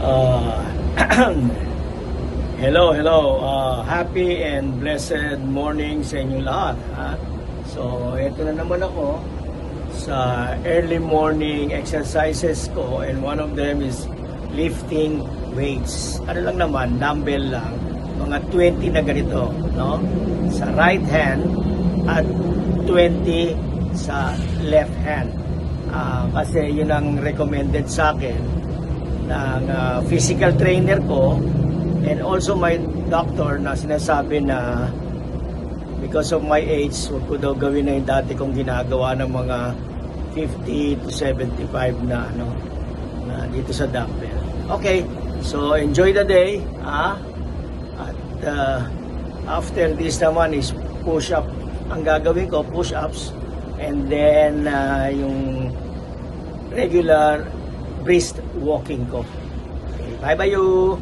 Uh, hello, hello. Happy and blessed morning sa inyong lahat. Ha? So, ito na naman ako sa early morning exercises ko, and one of them is lifting weights. Ano lang naman, dumbbell lang. Mga 20 na ganito, no? Sa right hand at 20 sa left hand. Kasi yun ang recommended sa akin ng physical trainer ko and also my doctor, na sinasabi na because of my age, huwag ko daw gawin na yung dati kong ginagawa ng mga 50 to 75 na dito sa dumbbell. Okay, so enjoy the day. At after this naman is push-up. Ang gagawin ko, push-ups, and then yung regular brisk walking ko. Okay, bye-bye you!